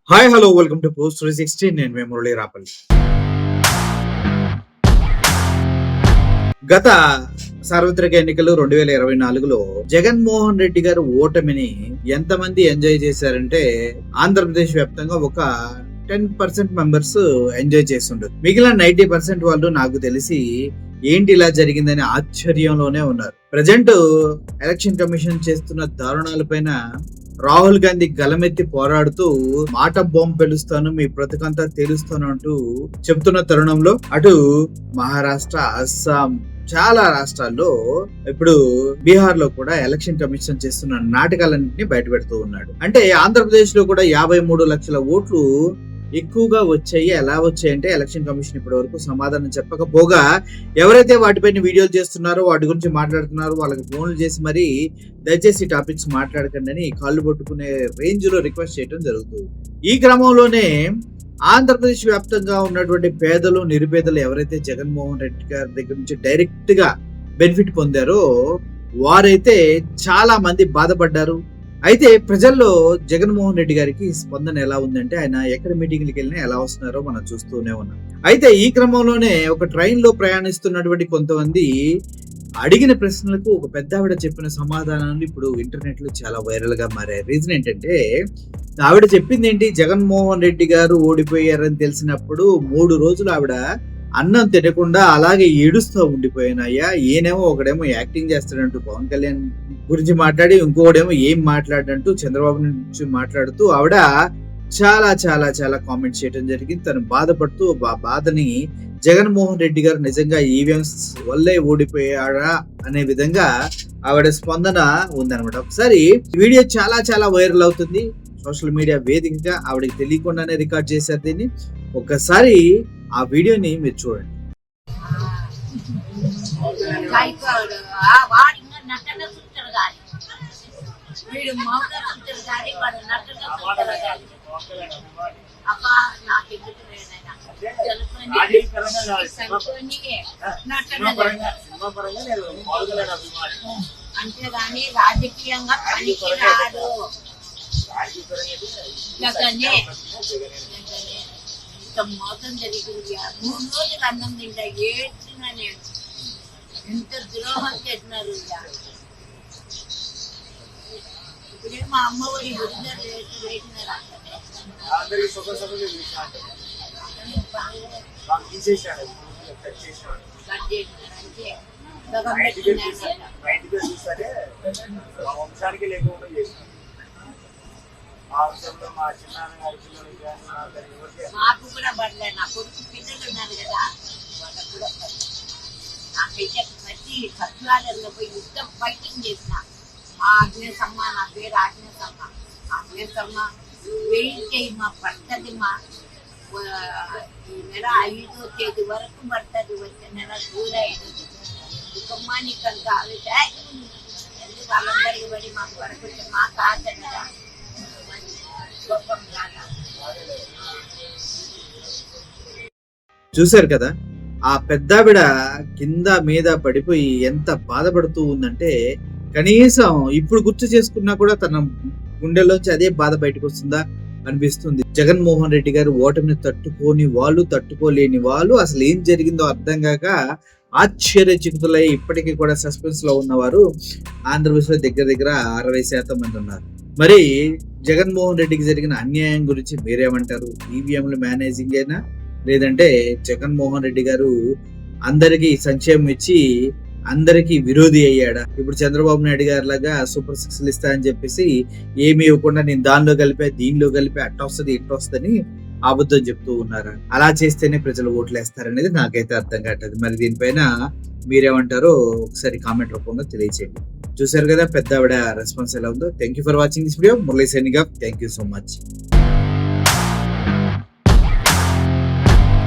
Hi hello welcome to post 360. నేను మీ మురళీ రాపల్లి. గత సార్వత్రిక ఎన్నికలు 2024లో జగన్మోహన్ రెడ్డి గారు ఓటమిని ఎంతమంది ఎంజాయ్ చేశారంటే ఆంధ్రప్రదేశ్ వ్యాప్తంగా ఒక 10% మెంబర్స్ ఎంజాయ్ చేస్తుండదు. మిగిలిన 90% వాళ్ళు నాకు తెలిసి ఏంటి ఇలా జరిగిందని ఆశ్చర్యంలోనే ఉన్నారు. ప్రజెంట్ ఎలక్షన్ కమిషన్ చేస్తున్న దారుణాలపైన రాహుల్ గాంధీ గలమెత్తి పోరాడుతూ మాట బాంబు పెలుస్తాను, మీ బ్రతుకంతా తేలుస్తాను అంటూ చెప్తున్న తరుణంలో అటు మహారాష్ట్ర, అస్సాం, చాలా రాష్ట్రాల్లో ఇప్పుడు బీహార్ లో కూడా ఎలక్షన్ కమిషన్ చేస్తున్న నాటకాలన్నింటినీ బయట పెడుతూ ఉన్నాడు. అంటే ఆంధ్రప్రదేశ్ లో కూడా 53 లక్షల ఓట్లు ఎక్కువగా వచ్చాయి. ఎలా వచ్చాయంటే ఎలక్షన్ కమిషన్ ఇప్పటి వరకు సమాధానం చెప్పకపోగా ఎవరైతే వాటిపైన వీడియోలు చేస్తున్నారో వాటి గురించి మాట్లాడుతున్నారో వాళ్ళకి ఫోన్లు చేసి మరి దయచేసి టాపిక్స్ మాట్లాడకండి అని కాళ్ళు పట్టుకునే రేంజ్ లో రిక్వెస్ట్ చేయడం జరుగుతుంది. ఈ క్రమంలోనే ఆంధ్రప్రదేశ్ వ్యాప్తంగా ఉన్నటువంటి పేదలు, నిరుపేదలు ఎవరైతే జగన్మోహన్ రెడ్డి గారి దగ్గర నుంచి డైరెక్ట్ గా బెనిఫిట్ పొందారో వారైతే చాలా మంది బాధపడ్డారు. అయితే ప్రజల్లో జగన్మోహన్ రెడ్డి గారికి స్పందన ఎలా ఉందంటే ఆయన ఎక్కడ మీటింగ్లకు వెళ్ళినా ఎలా వస్తున్నారో మనం చూస్తూనే ఉన్నాం. అయితే ఈ క్రమంలోనే ఒక ట్రైన్ లో ప్రయాణిస్తున్నటువంటి కొంతమంది అడిగిన ప్రశ్నలకు ఒక పెద్ద ఆవిడ చెప్పిన సమాధానాలు ఇప్పుడు ఇంటర్నెట్ లో చాలా వైరల్ గా మారాయి. రీజన్ ఏంటంటే ఆవిడ చెప్పింది ఏంటి, జగన్మోహన్ రెడ్డి గారు ఓడిపోయారని తెలిసినప్పుడు 3 రోజులు ఆవిడ అన్నం తినకుండా అలాగే ఏడుస్తూ ఉండిపోయినాయ్యా. ఈయనేమో ఒకడేమో యాక్టింగ్ చేస్తాడంటూ పవన్ కళ్యాణ్ గురించి మాట్లాడి, ఇంకోడేమో ఏం మాట్లాడంటూ చంద్రబాబు నుంచి మాట్లాడుతూ ఆవిడ చాలా చాలా చాలా కామెంట్స్ చేయడం జరిగింది. తను బాధపడుతూ బాధని జగన్మోహన్ రెడ్డి గారు నిజంగా ఈవీఎంస్ వల్లే ఓడిపోయాడా అనే విధంగా ఆవిడ స్పందన ఉందన్నమాట. ఒకసారి వీడియో చాలా చాలా వైరల్ అవుతుంది. సోషల్ మీడియా వేదికగా ఆవిడకి తెలియకుండానే రికార్డ్ చేశారు దీన్ని. ఒకసారి ఆ వీడియోని మీరు చూడండి. అంతేగాని రాజకీయంగా పనికి రాదు. మోసం జరిగింది. 3 రోజులు అన్నం తింటా ఏడ్చినా నేను. ఎంత ద్రోహం చేసినారు. ఇప్పుడే మా అమ్మ ఒడి వేసినారు. వంశానికి లేకుండా చేసినారు. మాకు కూడా పడలే. నా కొడుకు పిల్లలు ఉన్నారు కదా, వాళ్ళకు కూడా నాకైతే ప్రతి సచివాలయంలో పోయి యుద్ధం ఫైటింగ్ చేసిన. మా అగ్నేసమ్మ, నా పేరు అగ్నేసమ్మ. అగ్నేసమ్మ వెయిట్ చేయమా పడుతుంది. మా ఈ నెల 5వ తేదీ వరకు పడుతుంది. వచ్చే నెల జూలై 5 దుఃఖమ్మా నీకంత ఆలోచన ఎందుకు వాళ్ళందరికీ పడి మాకు వరకు మా కాదు కదా. చూశారు కదా, ఆ పెద్దావిడ కింద మీద పడిపోయి ఎంత బాధపడుతూ ఉందంటే కనీసం ఇప్పుడు గుర్తు చేసుకున్నా కూడా తన గుండెల్లోంచి అదే బాధ బయటకు వస్తుందా అనిపిస్తుంది. జగన్మోహన్ రెడ్డి గారు ఓటమిని తట్టుకోని వాళ్ళు, తట్టుకోలేని వాళ్ళు, అసలు ఏం జరిగిందో అర్థం కాక ఆశ్చర్యచకితులై ఇప్పటికీ కూడా సస్పెన్స్ లో ఉన్నవారు ఆంధ్రప్రదేశ్ లో దగ్గర దగ్గర 60% మంది ఉన్నారు. మరి జగన్మోహన్ రెడ్డికి జరిగిన అన్యాయం గురించి మీరేమంటారు? ఈవీఎంలు మేనేజింగ్ అయినా, లేదంటే జగన్మోహన్ రెడ్డి గారు అందరికి సంక్షేమం ఇచ్చి అందరికి విరోధి అయ్యాడా? ఇప్పుడు చంద్రబాబు నాయుడు గారి లాగా సూపర్ 6 ఇస్తా అని చెప్పేసి ఏమి ఇవ్వకుండా నేను దానిలో కలిపా, దీనిలో కలిపి అట్టొస్తుంది ఇట్టొస్తుందని అబద్ధం చెప్తూ ఉన్నారా? అలా చేస్తేనే ప్రజలు ఓట్లు వేస్తారనేది నాకైతే అర్థం కావట్లేదు. మరి దీనిపైన మీరేమంటారో ఒకసారి కామెంట్ రూపంలో తెలియచేయండి. చూసారు కదా పెద్ద ఆవిడ రెస్పాన్స్ ఎలా ఉందో. Thank you for watching this video. Murali signing off. Thank you so much.